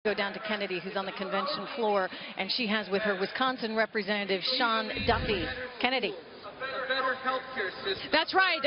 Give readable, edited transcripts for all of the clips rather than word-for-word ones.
Go down to Kennedy, who's on the convention floor, and she has with her Wisconsin Representative Sean Duffy. Kennedy. That's right.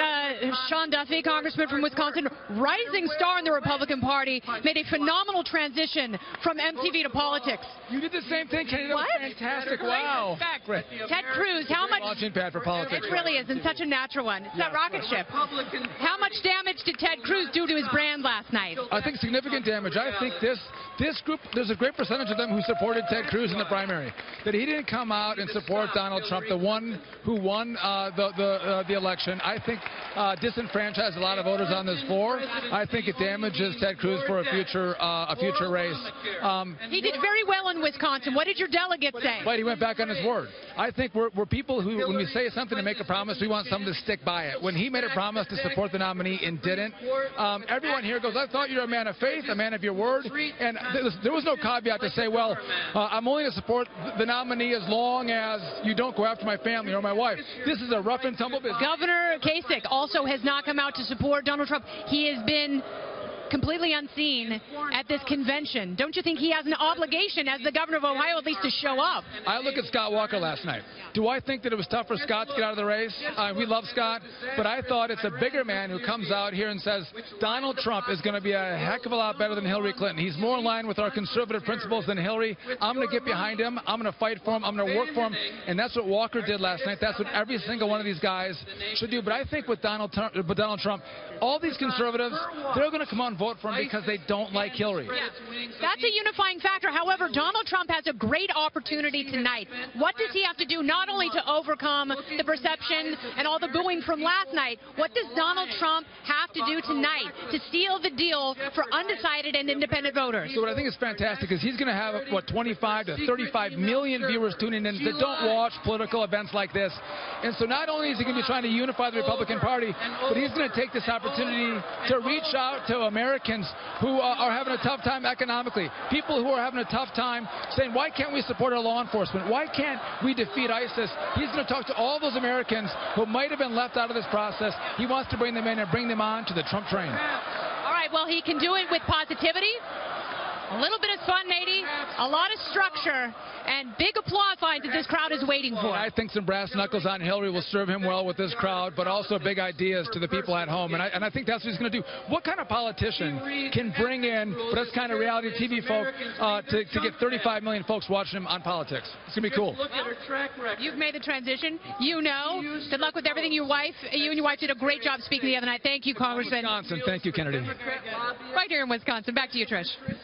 Sean Duffy, congressman from Wisconsin, rising star in the Republican Party, made a phenomenal transition from MTV to politics. You did the same thing, Kennedy. That was fantastic. Wow. Ted Cruz, how much... Launching pad for politics. It really is, and such a natural one. It's that rocket ship. How much damage did Ted Cruz do to his brand last night? I think significant damage. I think this group, there's a great percentage of them who supported Ted Cruz in the primary. That he didn't come out and support Donald Trump, the one who won the election. I think disenfranchised a lot of voters on this floor. I think it damages Ted Cruz for a future race. He did very well in Wisconsin. What did your delegate say? But he went back on his word. I think we're people who, when we say something to make a promise, we want someone to stick by it. When he made a promise to support the nominee and didn't, everyone here goes, I thought you were a man of faith, a man of your word. And there was no caveat to say, well, I'm only going to support the nominee as long as you don't go after my family or my wife. This is a rough and tumble business. Governor Kasich also has not come out to support Donald Trump. He has been completely unseen at this convention. Don't you think he has an obligation as the governor of Ohio at least to show up? I look at Scott Walker last night. Do I think that it was tough for Scott to get out of the race? We love Scott, but I thought it's a bigger man who comes out here and says Donald Trump is going to be a heck of a lot better than Hillary Clinton. He's more in line with our conservative principles than Hillary. I'm going to get behind him. I'm going to fight for him. I'm going to work for him. And that's what Walker did last night. That's what every single one of these guys should do. But I think with Donald Trump, all these conservatives, they're going to come out and vote for him because they don't like Hillary. That's a unifying factor. However, Donald Trump has a great opportunity tonight. What does he have to do not only to overcome the perception and all the booing from last night, what does Donald Trump have to do tonight to seal the deal for undecided and independent voters? So what I think is fantastic is he's going to have, 25 to 35 million viewers tuning in that don't watch political events like this. And so not only is he going to be trying to unify the Republican Party, but he's going to take this opportunity to reach out to Americans who are having a tough time economically, people who are having a tough time saying, why can't we support our law enforcement? Why can't we defeat ISIS? He's going to talk to all those Americans who might have been left out of this process. He wants to bring them in and bring them on to the Trump train. All right, well, he can do it with positivity, a little bit of spontaneity, a lot of structure, and big applause lines that this crowd is waiting for. I think some brass knuckles on Hillary will serve him well with this crowd, but also big ideas to the people at home. And I think that's what he's going to do. What kind of politician can bring in this kind of reality TV folk to get 35 million folks watching him on politics? It's going to be cool. You've made the transition. You know. Good luck with everything. You and your wife did a great job speaking the other night. Thank you, Congressman. Wisconsin. Thank you, Kennedy. Right here in Wisconsin. Back to you, Trish.